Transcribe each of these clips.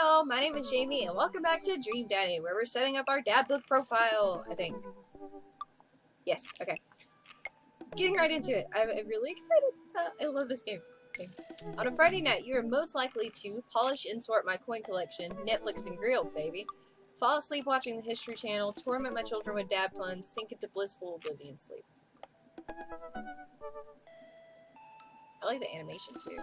y'all, my name is Jamie and welcome back to Dream Daddy, where we're setting up our dad book profile, I think. Yes, okay. Getting right into it. I'm really excited. I love this game. Okay. On a Friday night, you are most likely to polish and sort my coin collection, Netflix and grill, baby. Fall asleep watching the History Channel, torment my children with dad puns, sink into blissful oblivion sleep. I like the animation too.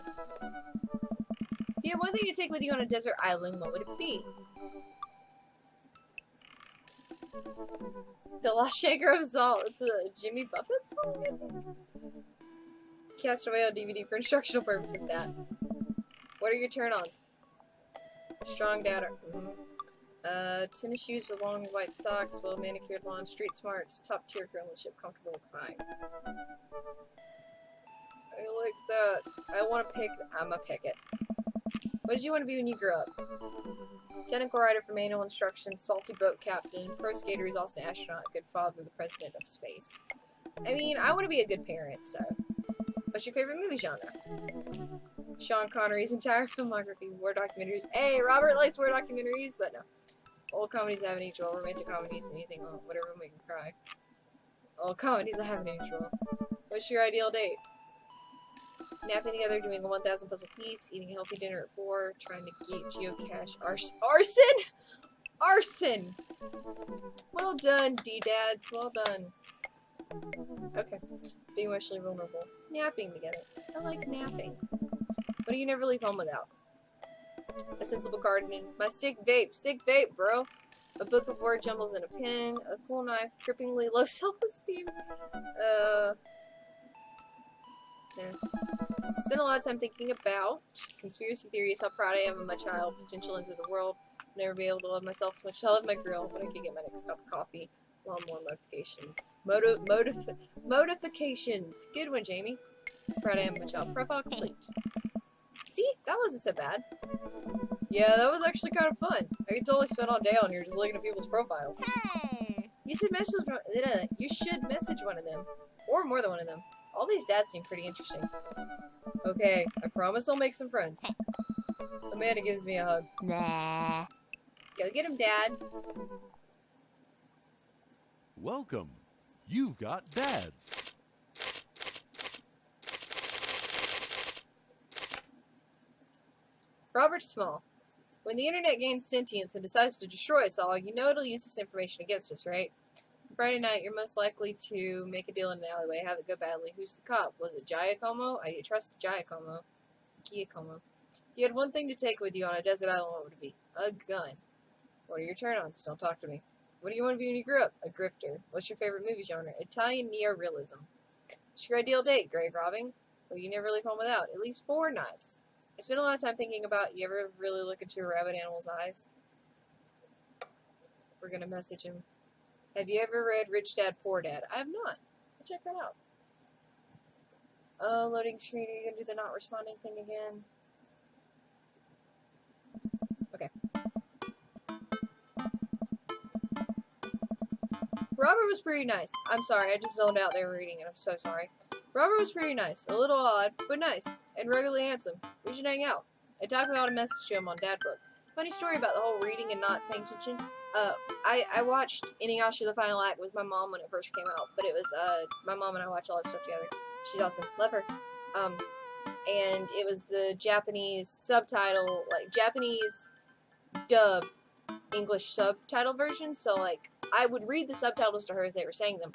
If you have one thing to take with you on a desert island, what would it be? The Lost Shaker of Salt. It's a Jimmy Buffett song, I think? Cast away on DVD for instructional purposes, Dad. What are your turn-ons? Strong dad. Tennis shoes with long white socks, well manicured lawn, street smarts, top tier crewmanship, comfortable crying. I like that. I want to pick. I'm gonna pick it. What did you want to be when you grew up? Technical writer for manual instructions, salty boat captain, pro skater who's also an astronaut, good father, the president of space. I mean, I want to be a good parent, so. What's your favorite movie genre? Sean Connery's entire filmography, war documentaries. Hey, Robert likes war documentaries, but no. Old comedies I have an age role, romantic comedies, anything, whatever will make him cry. Old comedies I have an age role. What's your ideal date? Napping together, doing a 1,000 puzzle piece, eating a healthy dinner at 4, trying to get geocache arson? Arson! Well done, D-dads. Well done. Okay. Being emotionally vulnerable. Napping together. I like napping. What do you never leave home without? A sensible garden. My sick vape, bro. A book of word jumbles and a pen. A cool knife. Cripplingly low self-esteem. Yeah. I spend a lot of time thinking about conspiracy theories, how proud I am of my child, potential ends of the world. I'll never be able to love myself so much. I love my grill, but I can get my next cup of coffee. Well, more modifications. Modifications. Good one, Jamie. Proud I am of my child. Profile complete. See? That wasn't so bad. Yeah, that was actually kind of fun. I could totally spend all day on here just looking at people's profiles. Hey! You should message one of them. Or more than one of them. All these dads seem pretty interesting. Okay, I promise I'll make some friends. Amanda gives me a hug. Nah. Go get him, Dad. Welcome. You've got dads. Robert Small. When the internet gains sentience and decides to destroy us all, you know it'll use this information against us, right? Friday night, you're most likely to make a deal in an alleyway, have it go badly. Who's the cop? Was it Giacomo? I trust Giacomo. You had one thing to take with you on a desert island, what would it be? A gun. What are your turn-ons? Don't talk to me. What do you want to be when you grew up? A grifter. What's your favorite movie genre? Italian neorealism. What's your ideal date? Grave robbing. What do you never leave home without? At least 4 knives. I spend a lot of time thinking about, you ever really look into a rabbit animal's eyes? We're gonna message him. Have you ever read Rich Dad, Poor Dad? I have not. I'll check that out. Oh, loading screen. Are you going to do the not responding thing again? Okay. Robert was pretty nice. I'm sorry. I just zoned out there reading it. I'm so sorry. Robert was pretty nice. A little odd, but nice. And regularly handsome. We should hang out. I typed out a message to him on Dad Book. Funny story about the whole reading and not paying attention. I watched Inuyasha the Final Act with my mom when it first came out, but it was, my mom and I watch all that stuff together. She's awesome. Love her. And it was the Japanese subtitle, like, Japanese dub English subtitle version, so, like, I would read the subtitles to her as they were saying them.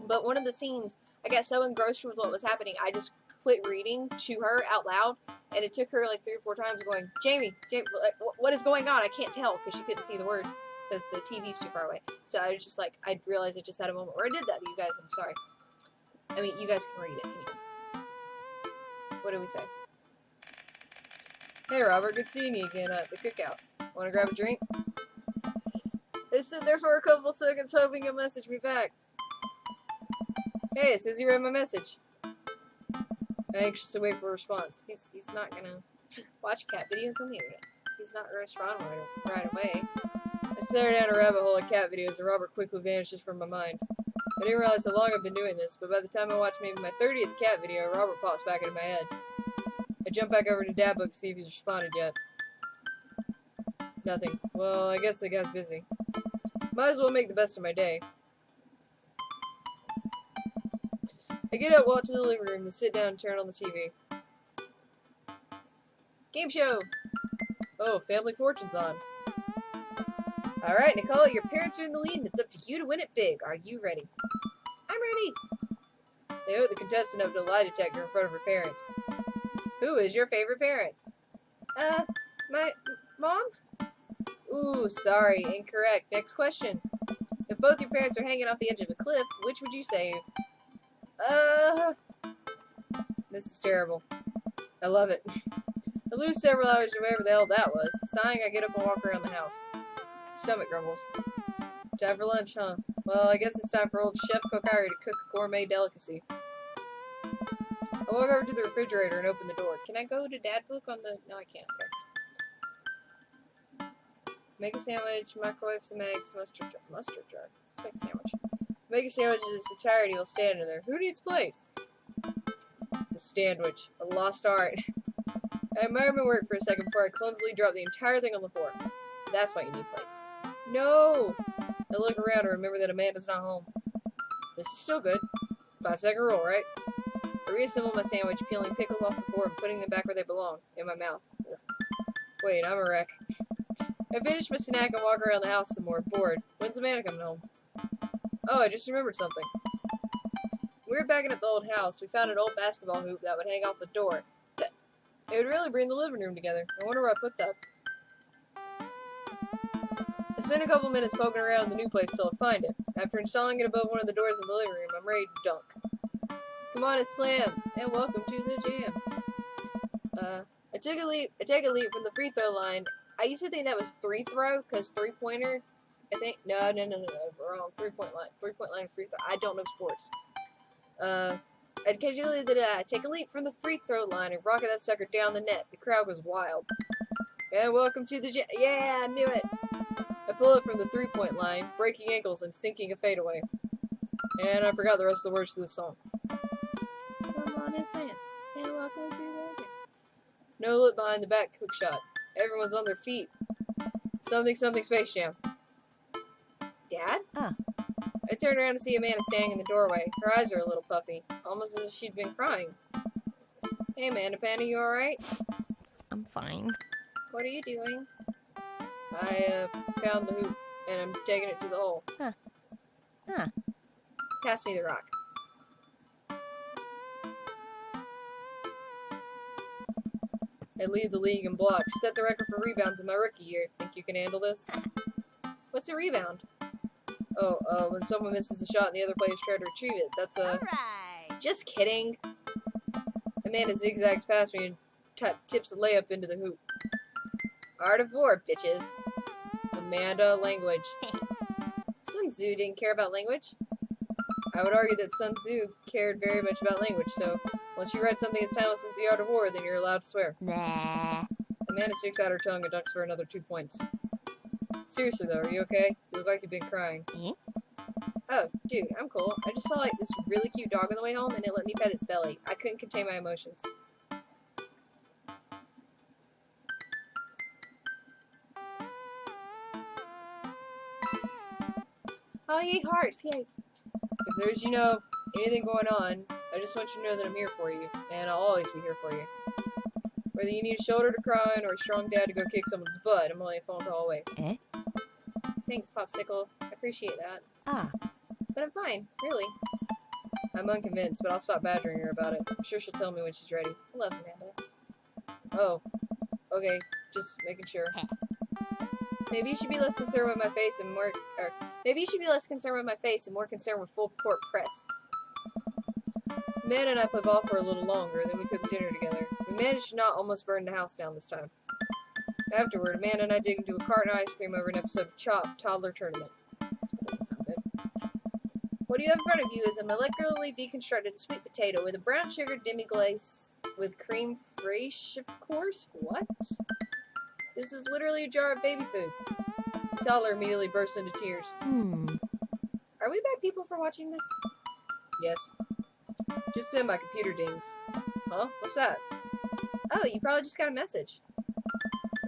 But one of the scenes, I got so engrossed with what was happening, I just quit reading to her out loud, and it took her, like, 3 or 4 times going, Jamie, like, what is going on? I can't tell, because she couldn't see the words. Because the TV's too far away. So I was just like, I realized I just had a moment where I did that to you guys. I'm sorry. I mean, you guys can read it anyway. What do we say? Hey, Robert. Good seeing you again at the cookout. Want to grab a drink? I stood there for a couple seconds hoping you'll message me back. Hey, it says you read my message. I'm anxious to wait for a response. He's not gonna watch cat videos on the internet. He's not gonna respond right away. I stared down a rabbit hole of cat videos and Robert quickly vanishes from my mind. I didn't realize how long I've been doing this, but by the time I watch maybe my 30th cat video, Robert pops back into my head. I jump back over to Dad Book to see if he's responded yet. Nothing. Well, I guess the guy's busy. Might as well make the best of my day. I get up, walk to the living room, and sit down and turn on the TV. Game show! Oh, Family Fortune's on. Alright, Nicole, your parents are in the lead, and it's up to you to win it big. Are you ready? I'm ready! They hook the contestant up to a lie detector in front of her parents. Who is your favorite parent? My mom? Ooh, sorry, incorrect. Next question. If both your parents are hanging off the edge of a cliff, which would you save? This is terrible. I love it. I lose several hours to whatever the hell that was. Sighing, I get up and walk around the house. Stomach grumbles. Time for lunch, huh? Well, I guess it's time for old Chef Kokari to cook a gourmet delicacy. I walk over to the refrigerator and open the door. Can I go to Dad book on the... No, I can't. Okay. Make a sandwich, microwave some eggs, mustard jar. Mustard jar? Let's make a sandwich. Make a sandwich in its entirety will stand in there. Who needs plates? The sandwich. A lost art. I admire my work for a second before I clumsily drop the entire thing on the floor. That's why you need plates. No! I look around and remember that Amanda's not home. This is still good. 5-second rule, right? I reassemble my sandwich, peeling pickles off the floor and putting them back where they belong, in my mouth. Ugh. Wait, I'm a wreck. I finish my snack and walk around the house some more, bored. When's Amanda coming home? Oh, I just remembered something. We were backing up the old house. We found an old basketball hoop that would hang off the door. It would really bring the living room together. I wonder where I put that. I spent a couple minutes poking around in the new place till I find it. After installing it above one of the doors in the living room, I'm ready to dunk. Come on, it's slam, and welcome to the jam. I take a leap from the free throw line. I used to think that was three throw, because three-pointer, I think. No, wrong. 3-point line. 3-point line free throw. I don't know sports. I casually take a leap from the free throw line and rocket that sucker down the net. The crowd goes wild. And welcome to the jam. Yeah, I knew it. I pull it from the 3-point line, breaking ankles and sinking a fadeaway. And I forgot the rest of the words to the song. Come on and slam, and welcome to the jam. No look behind the back, quick shot. Everyone's on their feet. Something Space Jam. Dad? I turn around to see Amanda standing in the doorway. Her eyes are a little puffy, almost as if she'd been crying. Hey, Amanda Panna, you alright? I'm fine. What are you doing? I found the hoop, and I'm taking it to the hole. Pass me the rock. I lead the league in blocks, set the record for rebounds in my rookie year. Think you can handle this? What's a rebound? Oh, when someone misses a shot and the other players try to retrieve it. That's a... Alright. Just kidding. Amanda zigzags past me and tips a layup into the hoop. Art of war, bitches. Amanda, language. Sun Tzu didn't care about language. I would argue that Sun Tzu cared very much about language, so once you write something as timeless as the Art of War, then you're allowed to swear. Nah. Amanda sticks out her tongue and ducks for another 2 points. Seriously though, are you okay? You look like you've been crying. Oh, dude, I'm cool. I just saw like this really cute dog on the way home and it let me pet its belly. I couldn't contain my emotions. Oh, yay, hearts, yay. If there's, anything going on, I just want you to know that I'm here for you, and I'll always be here for you. Whether you need a shoulder to cry on or a strong dad to go kick someone's butt, I'm only a phone call away. Thanks, Popsicle. I appreciate that. But I'm fine, really. I'm unconvinced, but I'll stop badgering her about it. I'm sure she'll tell me when she's ready. I love Amanda. Oh. Okay, just making sure. Maybe you should be less concerned with my face and more... maybe you should be less concerned with my face and more concerned with full court press. Amanda and I play ball for a little longer, then we cook dinner together. We managed to not almost burn the house down this time. Afterward, Amanda and I dig into a carton of ice cream over an episode of Chop Toddler Tournament. That doesn't sound good. What you have in front of you is a molecularly deconstructed sweet potato with a brown sugar demi-glace with creme fraiche, of course? What? This is literally a jar of baby food. The toddler immediately bursts into tears. Are we bad people for watching this? Yes. Just then my computer dings. Huh? What's that? Oh, you probably just got a message.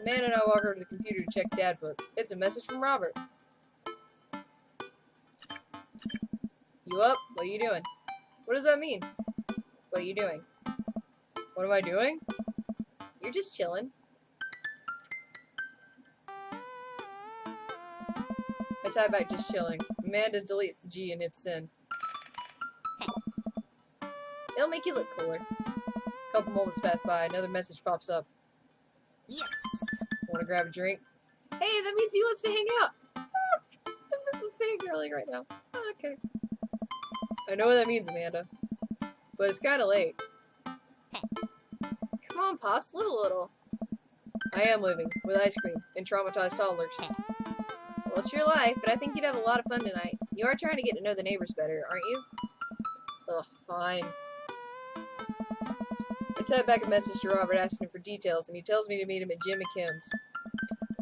Amanda and I walk over to the computer to check Dad book. It's a message from Robert. You up? What are you doing? What does that mean? What are you doing? What am I doing? You're just chilling. I type back just chilling. Amanda deletes the G and hits send. It'll make you look cooler. A couple moments pass by, another message pops up. Yes. Want to grab a drink? Hey, that means he wants to hang out. I'm fangirling right now. Okay. I know what that means, Amanda. But it's kind of late. Come on, Pops, live a little. I am living, with ice cream, and traumatized toddlers. Well, it's your life, but I think you'd have a lot of fun tonight. You are trying to get to know the neighbors better, aren't you? Ugh, fine. I type back a message to Robert asking him for details, and he tells me to meet him at Jim McKim's.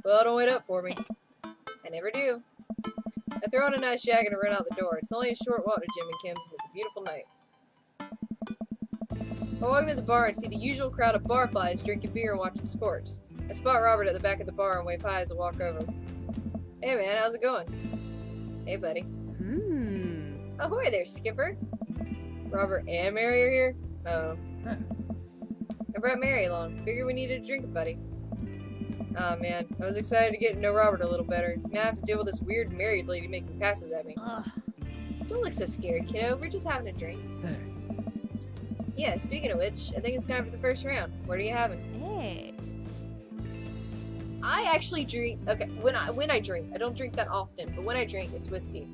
Well, don't wait up for me. I never do. I throw on a nice jacket and run out the door. It's only a short walk to Jim McKim's, and it's a beautiful night. I walk into the bar and see the usual crowd of barflies drinking beer and watching sports. I spot Robert at the back of the bar and wave hi as I walk over. Hey man, how's it going? Hey buddy. Ahoy there, Skipper. Robert and Mary are here? Oh. I brought Mary along. Figured we needed a drink, buddy. Aw, man. I was excited to get to know Robert a little better. Now I have to deal with this weird married lady making passes at me. Don't look so scared, kiddo. We're just having a drink. Yeah, speaking of which, I think it's time for the first round. What are you having? Hey. I actually drink... Okay, when I drink. I don't drink that often, but when I drink, it's whiskey.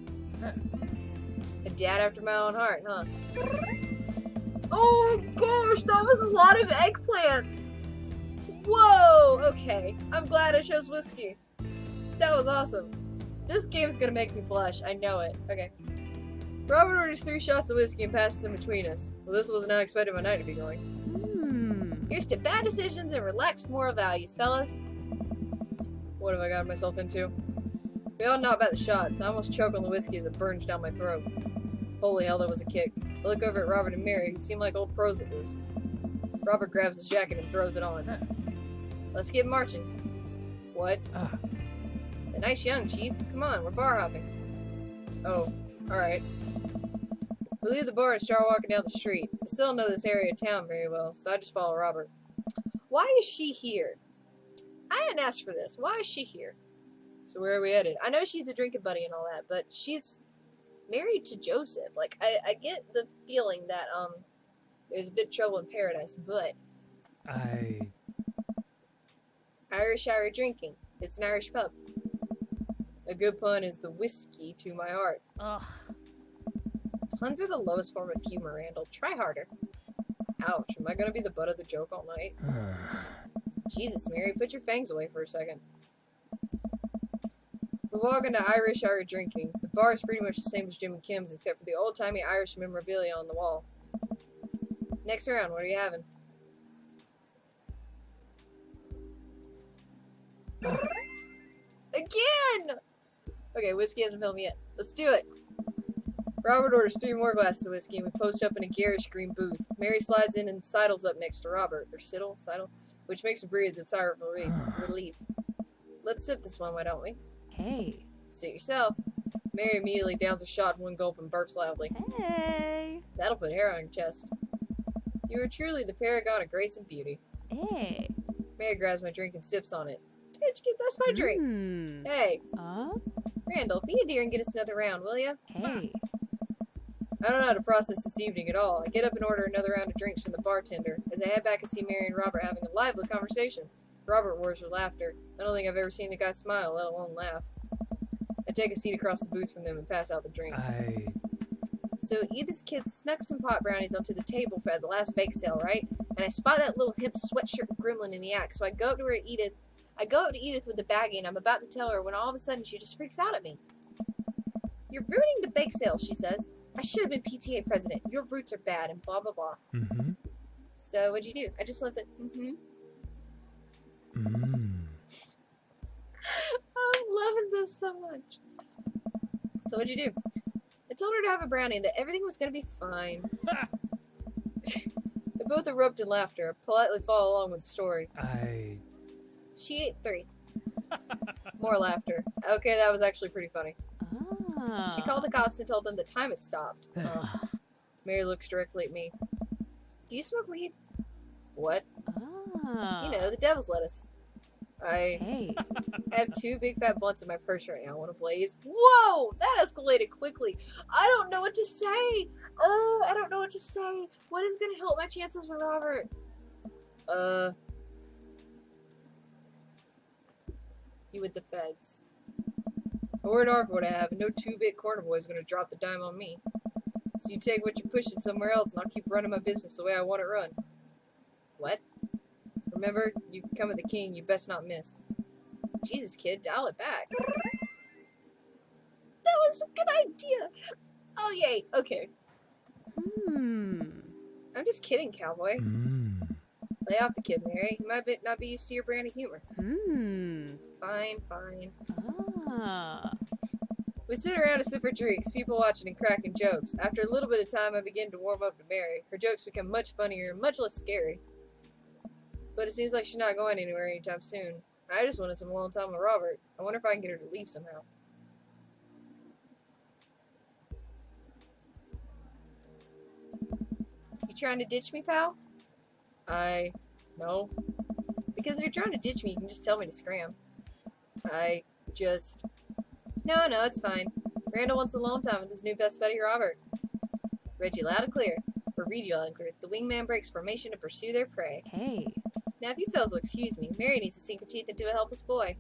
A dad after my own heart, huh? Oh gosh, that was a lot of eggplants! Whoa! Okay, I'm glad I chose whiskey. That was awesome. This game's gonna make me blush, I know it. Okay. Robert orders 3 shots of whiskey and passes them between us. Well, this wasn't how I expected my night to be going. Here's to bad decisions and relaxed moral values, fellas. What have I gotten myself into? We all know about the shots. I almost choke on the whiskey as it burns down my throat. Holy hell, that was a kick. I look over at Robert and Mary, who seem like old pros at this. Robert grabs his jacket and throws it on. Let's get marching. What? A nice young, Chief. Come on, we're bar hopping. Oh, alright. We leave the bar and start walking down the street. I still don't know this area of town very well, so I just follow Robert. Why is she here? I didn't ask for this. Why is she here? So where are we headed? I know she's a drinking buddy and all that, but she's married to Joseph. Like, I get the feeling that, there's a bit of trouble in paradise, but... Irish drinking. It's an Irish pub. A good pun is the whiskey to my heart. Ugh. Puns are the lowest form of humor, Randall. Try harder. Ouch, am I gonna be the butt of the joke all night? Jesus, Mary, put your fangs away for a second. We walk into Irish drinking. The bar is pretty much the same as Jim and Kim's, except for the old-timey Irish memorabilia on the wall. Next round, what are you having? Again! Okay, whiskey hasn't filled me yet. Let's do it. Robert orders 3 more glasses of whiskey, and we post up in a garish green booth. Mary slides in and sidles up next to Robert. Or sidle? Which makes her breathe a sigh of relief. Let's sip this one, why don't we? Hey. Suit yourself. Mary immediately downs a shot in one gulp and burps loudly. Hey. That'll put hair on your chest. You are truly the paragon of grace and beauty. Hey. Mary grabs my drink and sips on it. Bitch, that's my drink. Hey. Randall, be a dear and get us another round, will ya? Hey. I don't know how to process this evening at all. I get up and order another round of drinks from the bartender. As I head back, I see Mary and Robert having a lively conversation. Robert roars with laughter. I don't think I've ever seen the guy smile, let alone laugh. I take a seat across the booth from them and pass out the drinks. So you this kid snuck some pot brownies onto the table for the last bake sale, right? And I spot that little hip sweatshirt gremlin in the act, so I go up to her Edith. I go up to Edith with the baggie, and I'm about to tell her when all of a sudden she just freaks out at me. You're ruining the bake sale, she says. I should have been PTA president. Your roots are bad, and blah, blah, blah. So, what'd you do? I just left it. I'm loving this so much. So, what'd you do? I told her to have a brownie and that everything was gonna be fine. They both erupt in laughter. I politely follow along with the story. She ate 3. More laughter. Okay, that was actually pretty funny. Ah. She called the cops and told them the time had stopped. Ugh. Mary looks directly at me. Do you smoke weed? What? Ah. You know, the devil's lettuce. I Hey. have 2 big fat blunts in my purse right now. Want to blaze? Whoa! That escalated quickly. I don't know what to say. Oh, I don't know what to say. What is gonna help my chances with Robert? You with the feds. A word off what I have, and no 2-bit corner boy is gonna drop the dime on me. So you take what you're pushing somewhere else, and I'll keep running my business the way I want it run. What? Remember, you come with the king, you best not miss. Jesus, kid, dial it back. That was a good idea. Oh, yay. Okay. I'm just kidding, cowboy. Lay off the kid, Mary. He might not be used to your brand of humor. Fine, fine. Ah. We sit around and sip our drinks, people watching and cracking jokes. After a little bit of time, I begin to warm up to Mary. Her jokes become much funnier and much less scary. But it seems like she's not going anywhere anytime soon. I just wanted some alone time with Robert. I wonder if I can get her to leave somehow. You trying to ditch me, pal? No. Because if you're trying to ditch me, you can just tell me to scram. No, it's fine. Randall wants alone time with his new best buddy, Robert. Read you loud and clear. Or read you loud and clear. The wingman breaks formation to pursue their prey. Hey. Now, if you fellas will excuse me, Mary needs to sink her teeth into a helpless boy.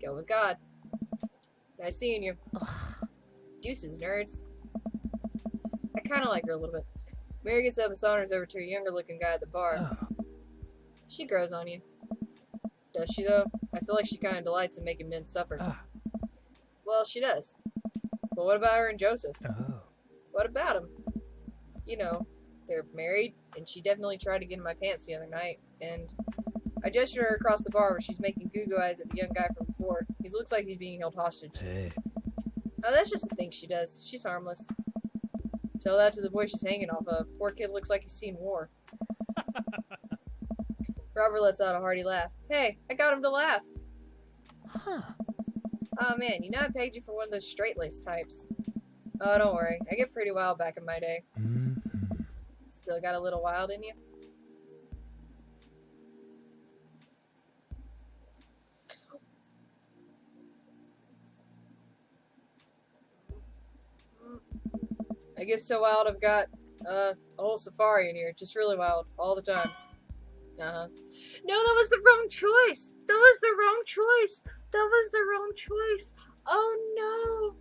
Go with God. Nice seeing you. Ugh. Deuces, nerds. I kind of like her a little bit. Mary gets up and saunters over to a younger-looking guy at the bar. She grows on you. Does she, though? I feel like she kind of delights in making men suffer. Well, she does. But what about her and Joseph? What about him? You know, they're married, and she definitely tried to get in my pants the other night, and I gestured her across the bar where she's making goo-goo eyes at the young guy from before. He looks like he's being held hostage. Oh, that's just a thing she does. She's harmless. Tell that to the boy she's hanging off of. Poor kid looks like he's seen war. Robert lets out a hearty laugh. Hey, I got him to laugh. Oh man, you know I pegged you for one of those straight-laced types. Oh, don't worry. I get pretty wild back in my day. Still got a little wild in you? I get so wild I've got a whole safari in here. Just really wild. All the time. No, that was the wrong choice. That was the wrong choice. That was the wrong choice. Oh no.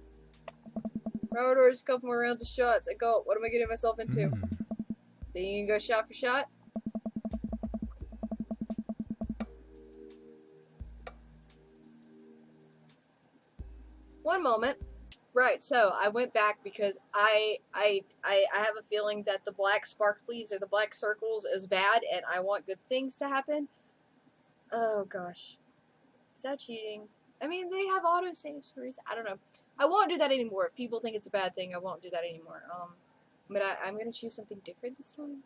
Robert orders a couple more rounds of shots. I go, what am I getting myself into? Think you can go shot for shot? One moment. Right, so I went back because I have a feeling that the black sparklies or the black circles is bad and I want good things to happen. Oh gosh. Is that cheating? I mean, they have autosave for reason. I don't know. I won't do that anymore. If people think it's a bad thing, I won't do that anymore. But I'm gonna choose something different this time.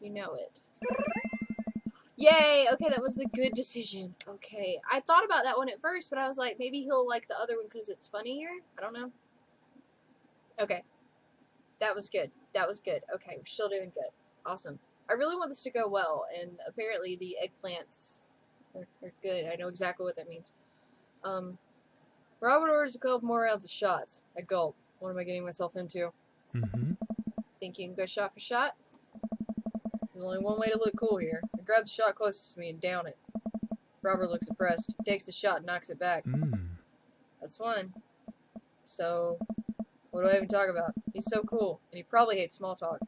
You know it. Yay! Okay, that was the good decision. Okay. I thought about that one at first, but I was like, maybe he'll like the other one because it's funnier? I don't know. Okay. That was good. That was good. Okay, we're still doing good. Awesome. I really want this to go well, and apparently the eggplants are good. I know exactly what that means. Robert orders a couple more rounds of shots. I gulp. What am I getting myself into? Think you can go shot for shot? There's only one way to look cool here. I grab the shot closest to me and down it. Robert looks impressed. He takes the shot and knocks it back. That's one. So, what do I even talk about? He's so cool, and he probably hates small talk.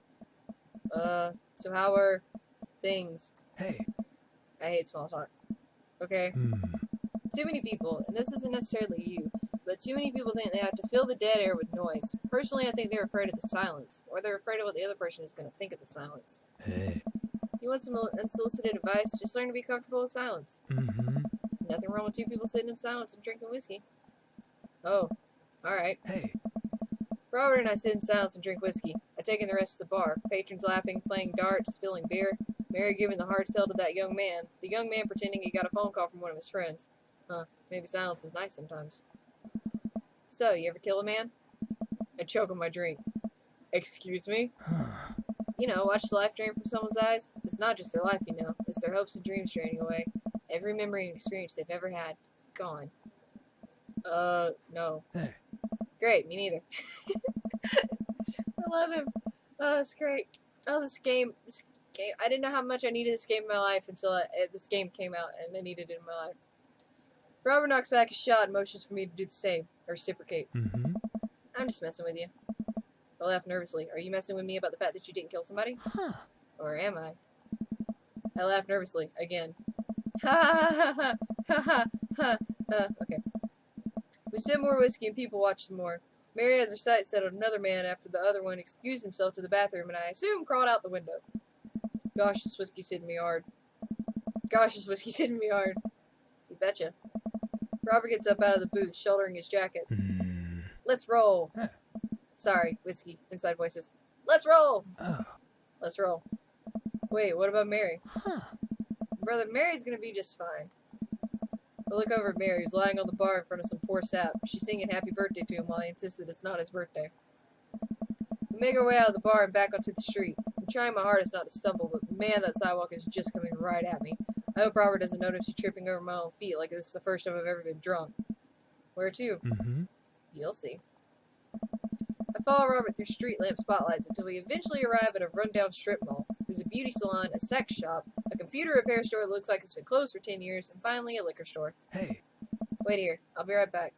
So how are things? Hey. I hate small talk. Okay? Too many people, and this isn't necessarily you, but too many people think they have to fill the dead air with noise. Personally, I think they're afraid of the silence, or they're afraid of what the other person is going to think of the silence. Hey. You want some unsolicited advice? Just learn to be comfortable with silence. Nothing wrong with two people sitting in silence and drinking whiskey. Oh, alright. Hey. Robert and I sit in silence and drink whiskey. I take in the rest of the bar. Patrons laughing, playing darts, spilling beer. Mary giving the hard sell to that young man. The young man pretending he got a phone call from one of his friends. Huh, maybe silence is nice sometimes. So, you ever kill a man? I choke on my drink. Excuse me? You know, watch the life drain from someone's eyes. It's not just their life, you know. It's their hopes and dreams draining away. Every memory and experience they've ever had. Gone. No. Hey. Great, me neither. I love him. Oh, it's great. Oh, this game. I didn't know how much I needed this game in my life until this game came out, and I needed it in my life. Robert knocks back his shot and motions for me to do the same. Or reciprocate. Mm-hmm. I'm just messing with you. I laugh nervously. Are you messing with me about the fact that you didn't kill somebody? Huh. Or am I? I laugh nervously. Again. Ha ha ha ha ha ha ha. Okay. We sip more whiskey and people watch some more. Mary has her sights set on another man after the other one excused himself to the bathroom and I assume crawled out the window. Gosh, this whiskey's hitting me hard. Gosh, this whiskey's hitting me hard. You betcha. Robert gets up out of the booth, shouldering his jacket. Let's roll. Sorry, whiskey. Inside voices. Let's roll. Oh. Let's roll. Wait, what about Mary? Huh. Brother, Mary's gonna be just fine. I look over at Mary, who's lying on the bar in front of some poor sap. She's singing happy birthday to him while I insist that it's not his birthday. We make our way out of the bar and back onto the street. I'm trying my hardest not to stumble, but man, that sidewalk is just coming right at me. I hope Robert doesn't notice me tripping over my own feet like this is the first time I've ever been drunk. Where to? Mm-hmm. You'll see. I follow Robert through street lamp spotlights until we eventually arrive at a rundown strip mall. There's a beauty salon, a sex shop, a computer repair store that looks like it's been closed for 10 years, and finally a liquor store. Hey. Wait here. I'll be right back.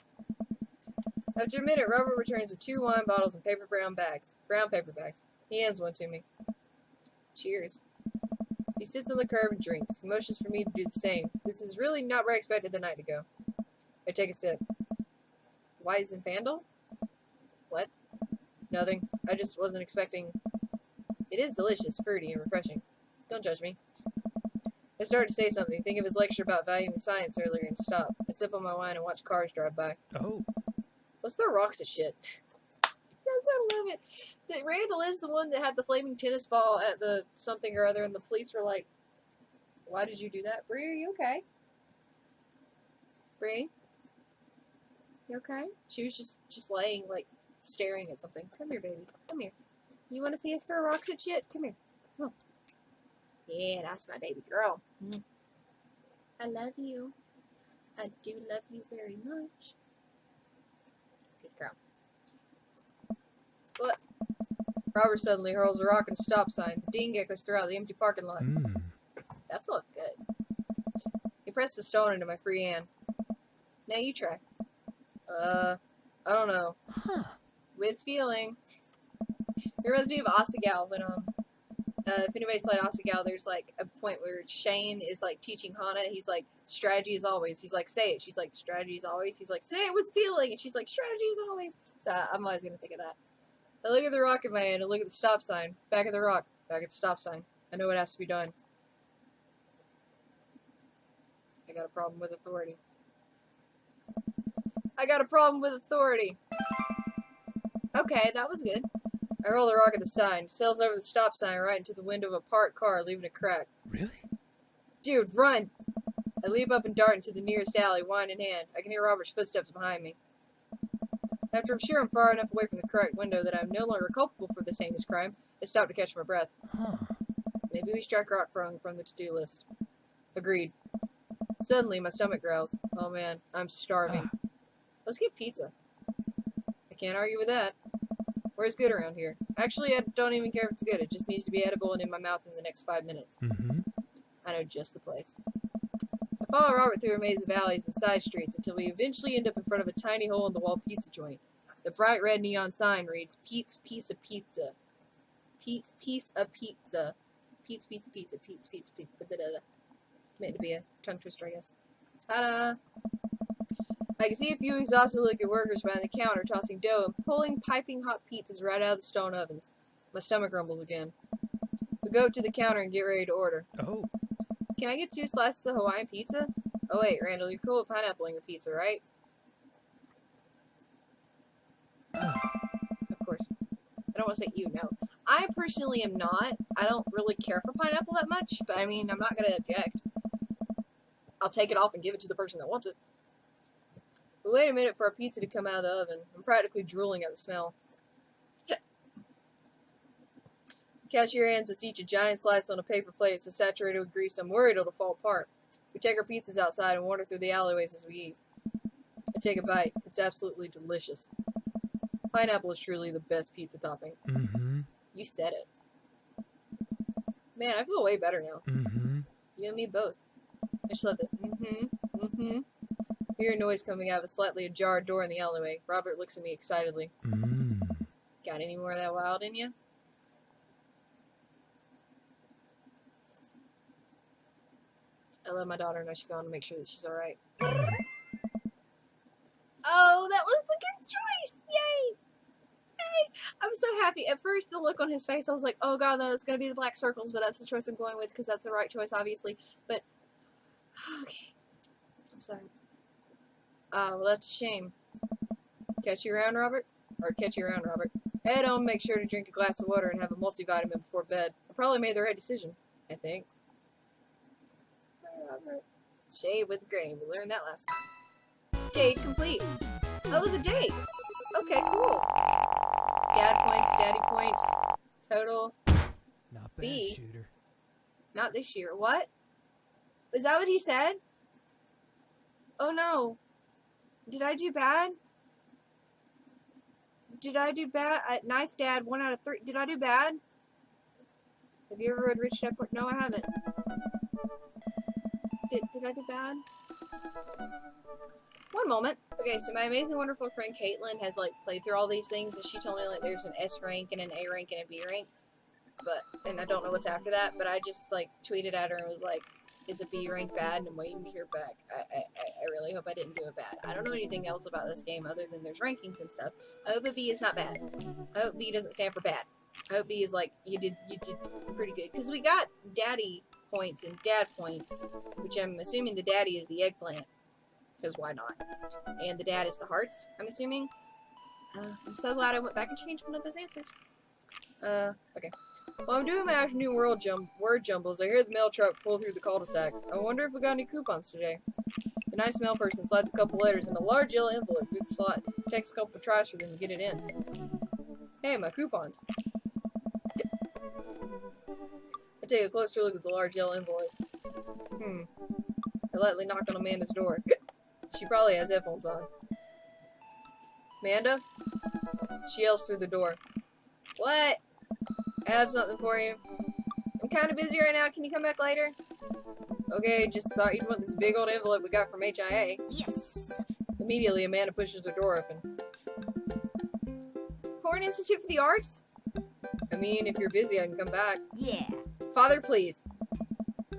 After a minute, Robert returns with 2 wine bottles and brown paper bags. He hands one to me. Cheers. He sits on the curb and drinks. He motions for me to do the same. This is really not where I expected the night to go. I take a sip. Weizenfandel? What? Nothing. I just wasn't expecting... It is delicious, fruity, and refreshing. Don't judge me. I started to say something, think of his lecture about valuing science earlier, and stop. I sip on my wine and watch cars drive by. Oh. Let's throw rocks at shit. Yes, I love it. That Randall is the one that had the flaming tennis ball at the something or other, and the police were like, why did you do that? Bree, are you okay? Bree? You okay? She was just laying, like, staring at something. Come here, baby. Come here. You want to see us throw rocks at shit? Come here. Come on. Yeah, that's my baby girl. I love you. I do love you very much. Good girl. What? Robert suddenly hurls a rock at a stop sign. The ding echoes throughout the empty parking lot. That felt good. He pressed the stone into my free hand. Now you try. I don't know. Huh. With feeling. It reminds me of Asagao, but if anybody's played Asagao, there's like a point where Shane is like teaching Hana. He's like, strategy is always. He's like, say it. She's like, strategy is always. He's like, say it with feeling. And she's like, strategy is always. So I'm always gonna think of that. I look at the rock in my hand. I look at the stop sign. Back at the rock. Back at the stop sign. I know what has to be done. I got a problem with authority. I got a problem with authority. Okay, that was good. I roll the rock at the sign. Sails over the stop sign right into the window of a parked car, leaving a crack. Really? Dude, run! I leap up and dart into the nearest alley, wine in hand. I can hear Robert's footsteps behind me. After I'm sure I'm far enough away from the cracked window that I'm no longer culpable for this heinous crime, I stop to catch my breath. Huh. Maybe we strike rock from the to-do list. Agreed. Suddenly, my stomach growls. Oh man, I'm starving. Let's get pizza. I can't argue with that. Where's good around here? Actually, I don't even care if it's good. It just needs to be edible and in my mouth in the next 5 minutes. I know just the place. I follow Robert through a maze of alleys and side streets until we eventually end up in front of a tiny hole-in-the-wall pizza joint. The bright red neon sign reads, Pete's Piece of Pizza. Pete's Piece of Pizza. Pete's Piece of Pizza. Pete's Pizza. Meant to be a tongue twister, I guess. Ta-da! I can see a few exhausted-looking workers behind the counter tossing dough and pulling piping hot pizzas right out of the stone ovens. My stomach rumbles again. We go up to the counter and get ready to order. Oh. Can I get 2 slices of Hawaiian pizza? Oh wait, Randall, you're cool with pineapple in your pizza, right? Of course. I don't want to say you, no. I personally am not. I don't really care for pineapple that much, but I mean, I'm not gonna object. I'll take it off and give it to the person that wants it. But wait a minute for our pizza to come out of the oven. I'm practically drooling at the smell. Catch your hands as each a giant slice on a paper plate so saturated with grease I'm worried it'll fall apart. We take our pizzas outside and wander through the alleyways as we eat. I take a bite. It's absolutely delicious. Pineapple is truly the best pizza topping. Mm-hmm. You said it. Man, I feel way better now. Mm-hmm. You and me both. I just love it. Hear a noise coming out of a slightly ajar door in the alleyway. Robert looks at me excitedly. Got any more of that wild in you? I let my daughter know she's going to make sure that she's alright. Oh, that was a good choice! Yay! Yay! I'm so happy. At first, the look on his face, I was like, oh god, no, it's going to be the black circles, but that's the choice I'm going with because that's the right choice, obviously. But, okay. I'm sorry. Well, that's a shame. Catch you around, Robert? Or catch you around, Robert. Head home, make sure to drink a glass of water and have a multivitamin before bed. I probably made the right decision, I think. Robert. Shave with grain. We learned that last time. Date complete. That was a date. Okay, cool. Dad points, daddy points. Total. Not bad, B. shooter. Not this year. What? Is that what he said? Oh no. Did I do bad? Did I do bad? Ninth dad, 1 out of 3. Did I do bad? Have you ever read Rich Dad Poor? No, I haven't. Did I do bad? One moment. Okay, so my amazing, wonderful friend Caitlin has, like, played through all these things, and she told me, like, there's an S rank and an A rank and a B rank, and I don't know what's after that, but I just, like, tweeted at her and was like, is a B rank bad? And I'm waiting to hear back. I really hope I didn't do it bad. I don't know anything else about this game other than there's rankings and stuff. I hope a B is not bad. I hope B doesn't stand for bad. I hope B is like, you did pretty good. Because we got daddy points and dad points, which I'm assuming the daddy is the eggplant. Because why not? And the dad is the hearts, I'm assuming. I'm so glad I went back and changed one of those answers. Okay. While I'm doing my afternoon word jumbles, I hear the mail truck pull through the cul-de-sac. I wonder if we got any coupons today. The nice mail person slides a couple letters in a large yellow envelope through the slot. It takes a couple of tries for them to get it in. Hey, my coupons. I take a closer look at the large yellow envelope. I lightly knock on Amanda's door. She probably has headphones on. Amanda? She yells through the door. What? I have something for you. I'm kind of busy right now. Can you come back later? Okay, just thought you'd want this big old envelope we got from HIA. Yes. Immediately, Amanda pushes her door open. Horn Institute for the Arts? I mean, if you're busy, I can come back. Yeah. Father, please.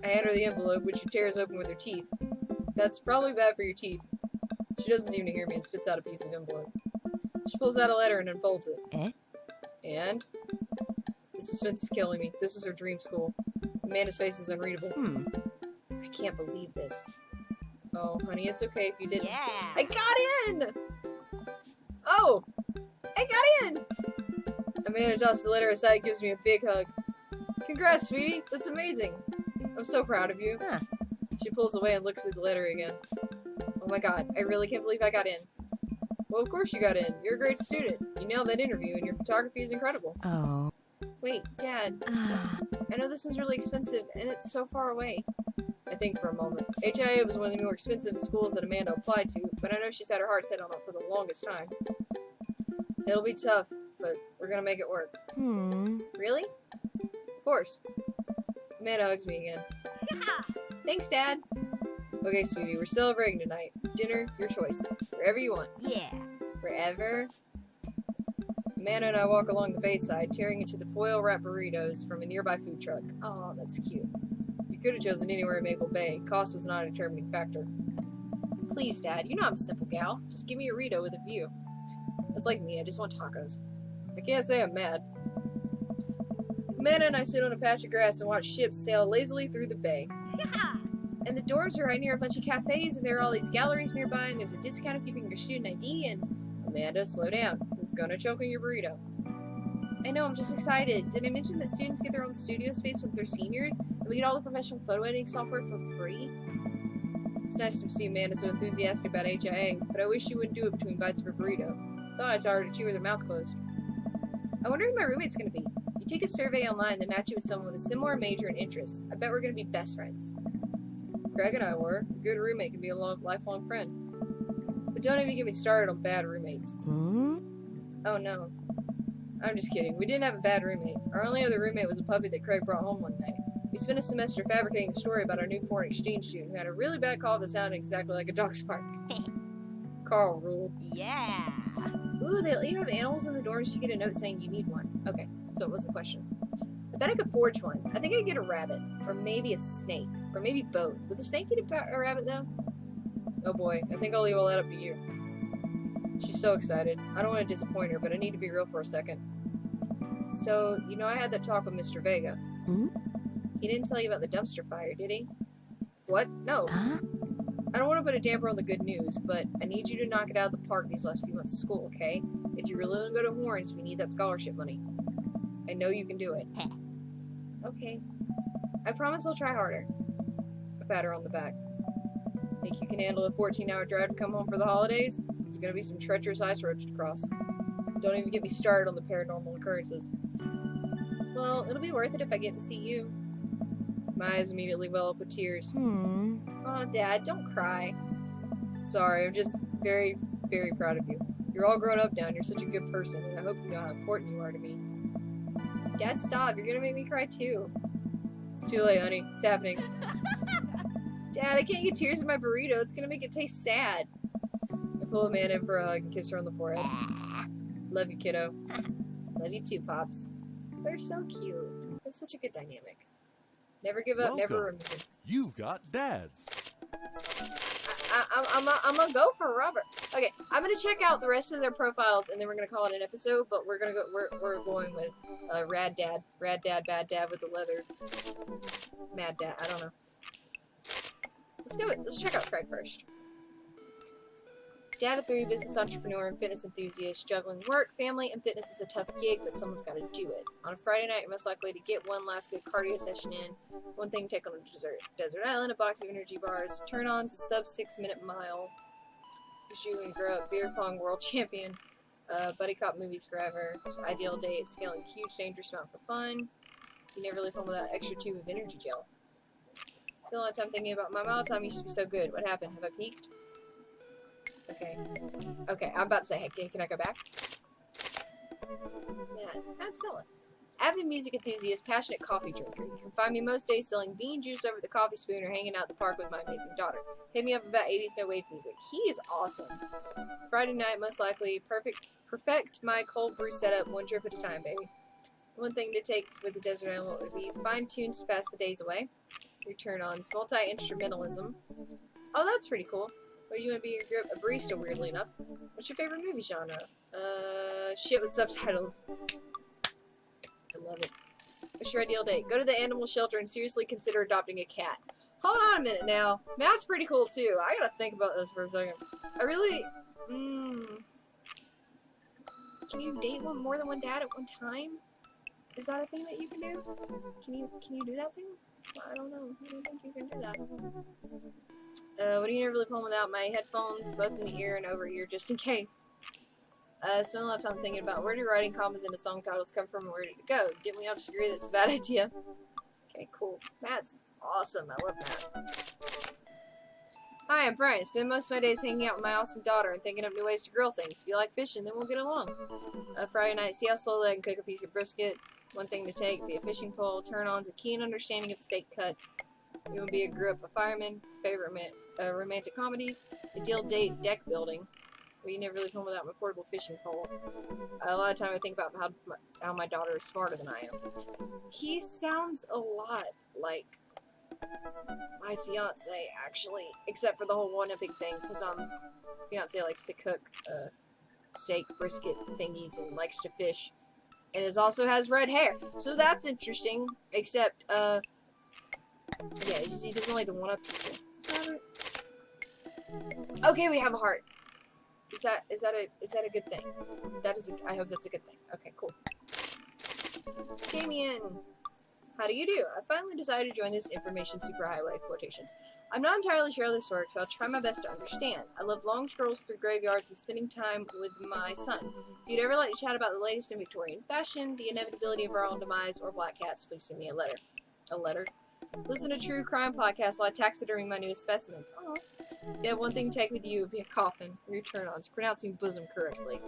I hand her the envelope, which she tears open with her teeth. That's probably bad for your teeth. She doesn't seem to hear me and spits out a piece of envelope. She pulls out a letter and unfolds it. And? The suspense is killing me. This is her dream school. Amanda's face is unreadable. I can't believe this. Oh, honey, it's okay if you didn't. Yeah. I got in! Oh! I got in! Amanda tosses the letter aside and gives me a big hug. Congrats, sweetie. That's amazing. I'm so proud of you. Huh. She pulls away and looks at the letter again. Oh my god, I really can't believe I got in. Well, of course you got in. You're a great student. You nailed that interview, and your photography is incredible. Oh. Wait, Dad. I know this one's really expensive, and it's so far away. I think for a moment. HIA was one of the more expensive schools that Amanda applied to, but I know she's had her heart set on it for the longest time. It'll be tough, but we're gonna make it work. Really? Of course. Amanda hugs me again. Thanks, Dad. Okay, sweetie, we're celebrating tonight. Dinner, your choice. Wherever you want. Yeah. Wherever. Amanda and I walk along the bayside, tearing into the foil-wrapped burritos from a nearby food truck. Aw, that's cute. You could have chosen anywhere in Maple Bay. Cost was not a determining factor. Please, Dad, you know I'm a simple gal. Just give me a burrito with a view. It's like me, I just want tacos. I can't say I'm mad. Amanda and I sit on a patch of grass and watch ships sail lazily through the bay. And the dorms are right near a bunch of cafes, and there are all these galleries nearby, and there's a discount if you bring your student ID, and... Amanda, slow down. You're gonna choke on your burrito. I know, I'm just excited. Did I mention that students get their own studio space once they're seniors? And we get all the professional photo editing software for free? It's nice to see Amanda so enthusiastic about HIA, but I wish she wouldn't do it between bites of her burrito. Thought I'd tell her to chew with her mouth closed. I wonder who my roommate's gonna be. You take a survey online, then match you with someone with a similar major and interests. I bet we're gonna be best friends. Craig and I were. A good roommate can be a lifelong friend. But don't even get me started on bad roommates. Oh no. I'm just kidding. We didn't have a bad roommate. Our only other roommate was a puppy that Craig brought home one night. We spent a semester fabricating a story about our new foreign exchange student who had a really bad cough that sounded exactly like a dog's bark. Carl ruled. Yeah. Ooh, they let you have animals in the dorms. You get a note saying you need one. Okay, so it wasn't a question. I bet I could forge one. I think I'd get a rabbit. Or maybe a snake. Or maybe both. Would the snake eat a rabbit, though? Oh boy, I think I'll leave all that up to you. She's so excited. I don't want to disappoint her, but I need to be real for a second. So, you know I had that talk with Mr. Vega. He didn't tell you about the dumpster fire, did he? What? No. I don't want to put a damper on the good news, but I need you to knock it out of the park these last few months of school, okay? If you really want to go to Horns, we need that scholarship money. I know you can do it. Okay. I promise I'll try harder. I pat her on the back. Think you can handle a 14-hour drive to come home for the holidays? There's gonna be some treacherous ice roads to cross. Don't even get me started on the paranormal occurrences. Well, it'll be worth it if I get to see you. My eyes immediately well up with tears. Oh, Dad, don't cry. Sorry, I'm just very, very proud of you. You're all grown up now and you're such a good person, and I hope you know how important you are to me. Dad, stop. You're gonna make me cry too. It's too late, honey. It's happening. Dad, I can't get tears in my burrito. It's gonna make it taste sad. I pull Amanda in for a hug and kiss her on the forehead. Love you, kiddo. Love you too, Pops. They're so cute. They have such a good dynamic. Never give up, never Welcome. remove. You've got dads. I'm gonna go for Robert. Okay, I'm gonna check out the rest of their profiles and then we're gonna call it an episode. But we're gonna go. We're going with Rad Dad, Bad Dad with the leather, Mad Dad. I don't know. Let's check out Craig first. Dad of 3, business entrepreneur and fitness enthusiast, juggling work, family, and fitness is a tough gig, but someone's got to do it. On a Friday night, you're most likely to get one last good cardio session in, one thing to take on a desert island, a box of energy bars, turn-ons, a sub-6-minute mile, you and grow up, beer pong world champion, buddy cop movies forever, ideal date, scaling a huge dangerous mountain for fun, you never leave home without an extra tube of energy gel. Still a lot of time thinking about my mile time used to be so good. What happened? Have I peaked? Okay. Okay, I'm about to say, hey, can I go back? Yeah, I'm selling. Avid music enthusiast, passionate coffee drinker. You can find me most days selling bean juice over the coffee spoon or hanging out at the park with my amazing daughter. Hit me up about 80s no wave music. He is awesome. Friday night, most likely, perfect my cold brew setup one trip at a time, baby. One thing to take with the desert island would be fine tunes to pass the days away. Return on multi-instrumentalism. Oh, that's pretty cool. What do you want to be in your group? A barista, weirdly enough. What's your favorite movie genre? Shit with subtitles. I love it. What's your ideal date? Go to the animal shelter and seriously consider adopting a cat. Hold on a minute now. Matt's pretty cool too. I gotta think about this for a second. I really... Can you date more than one dad at one time? Is that a thing that you can do? Can you do that thing? I don't know. I don't think you can do that. What do you never leave home without? My headphones, both in the ear and over ear, just in case. Spend a lot of time thinking about where do writing commas into song titles come from and where did it go? Didn't we all just agree that's a bad idea? Okay, cool. Matt's awesome. I love Matt. Hi, I'm Brian. I spend most of my days hanging out with my awesome daughter and thinking up new ways to grill things. If you like fishing, then we'll get along. Friday night, see how slowly I can cook a piece of brisket. One thing to take, be a fishing pole, turn-ons, a keen understanding of steak cuts. You will be a grew up a fireman, favorite romantic comedies, ideal date, deck building. Well, you never leave home without my portable fishing pole. A lot of time I think about how my daughter is smarter than I am. He sounds a lot like my fiance, actually, except for the whole one-upping thing, because fiance likes to cook steak, brisket thingies, and likes to fish. And also has red hair. So that's interesting. Except, yeah, he doesn't like to one-up people. Okay, we have a heart. Is that a good thing? I hope that's a good thing. Okay, cool. Damien! How do you do? I finally decided to join this information superhighway, quotations. I'm not entirely sure how this works, so I'll try my best to understand. I love long strolls through graveyards and spending time with my son. If you'd ever like to chat about the latest in Victorian fashion, the inevitability of our own demise, or black cats, please send me a letter. A letter? Listen to true crime podcasts while I taxidermy my newest specimens. Aw. If you have one thing to take with you, it would be a coffin. Or your turn-ons. Pronouncing bosom correctly.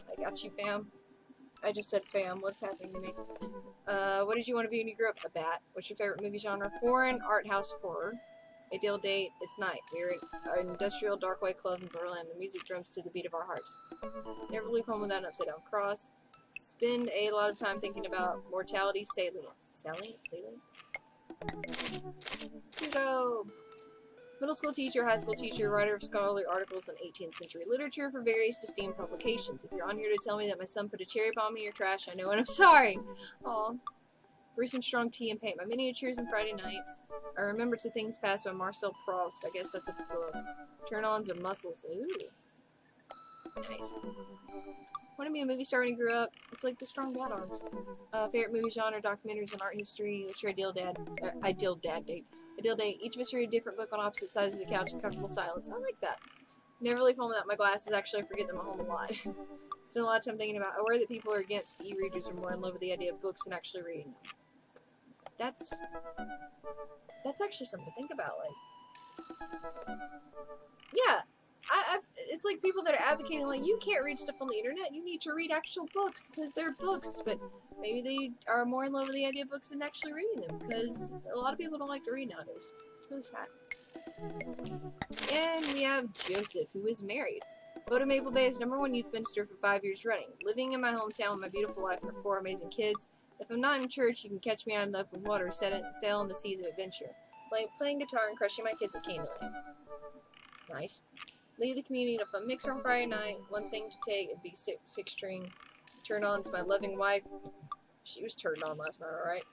I got you, fam. I just said fam. What's happening to me? What did you want to be when you grew up? A bat. What's your favorite movie genre? Foreign, art house, horror. Ideal date. It's night. We're at an industrial dark white club in Berlin. The music drums to the beat of our hearts. Never leave home without an upside down cross. Spend a lot of time thinking about mortality, salience. Salience? Hugo! Middle school teacher, high school teacher, writer of scholarly articles on 18th century literature for various esteemed publications. If you're on here to tell me that my son put a cherry bomb in your trash, I know and I'm sorry. Aw. Brew some strong tea and paint my miniatures on Friday nights. I remember to things past by Marcel Proust. I guess that's a book. Turn-ons or muscles. Ooh. Nice. Want to be a movie star when you grew up? It's like the strong dad arms. Favorite movie genre, documentaries, and art history. What's your ideal dad date? Ideal date. Each of us read a different book on opposite sides of the couch in comfortable silence. I like that. Never leave home without my glasses. Actually, I forget them at home a lot. Spend a lot of time thinking about. I worry that people are against e-readers are more in love with the idea of books than actually reading them. That's actually something to think about. Like, yeah. It's like people that are advocating, like, you can't read stuff on the internet, you need to read actual books, because they're books, but maybe they are more in love with the idea of books than actually reading them, because a lot of people don't like to read nowadays. It's really sad. And we have Joseph, who is married. Voted Maple Bay's #1 youth minister for 5 years running. Living in my hometown with my beautiful wife and 4 amazing kids. If I'm not in church, you can catch me out in the open water, sail on the seas of adventure. Playing guitar and crushing my kids at Candyland. Nice. Lead the community to a fun mixer on Friday night. One thing to take would be six-string. Turn-ons, my loving wife. She was turned on last night, alright?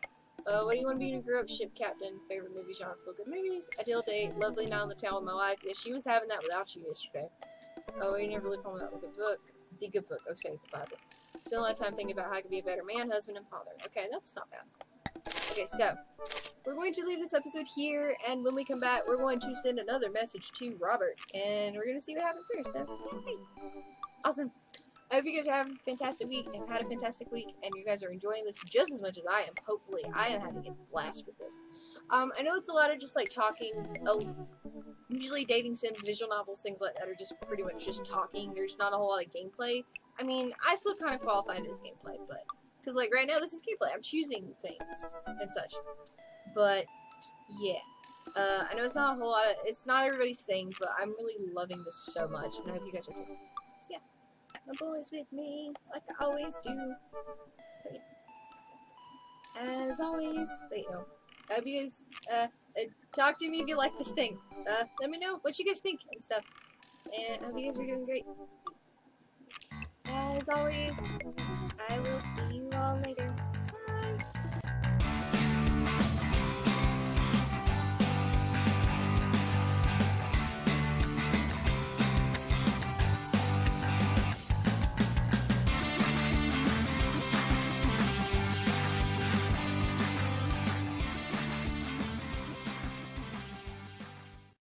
What do you want to be when you grew up? Ship captain. Favorite movie genre? Feel-good movies. Ideal date. Lovely night on the town with my wife. Yeah, she was having that without you yesterday. Oh, you never really called that with a book. The good book. Okay, the Bible. Spend a lot of time thinking about how I could be a better man, husband, and father. Okay, that's not bad. Okay, so we're going to leave this episode here, and when we come back, we're going to send another message to Robert, and we're going to see what happens there. So, yay! Awesome. I hope you guys are having a fantastic week, and have had a fantastic week, and you guys are enjoying this just as much as I am. Hopefully, I am having a blast with this. I know it's a lot of just, like, talking. Usually dating sims, visual novels, things like that are just pretty much just talking. There's not a whole lot of gameplay. I mean, I still kind of qualify it as gameplay, but... Because, like, right now, this is gameplay. I'm choosing things and such. But, yeah. I know it's not a whole lot of... It's not everybody's thing, but I'm really loving this so much. And I hope you guys are too. So, yeah. My boys with me, like I always do. So, yeah. As always... Wait, no. I hope you guys, talk to me if you like this thing. Let me know what you guys think and stuff. And I hope you guys are doing great. As always, I will see you all later.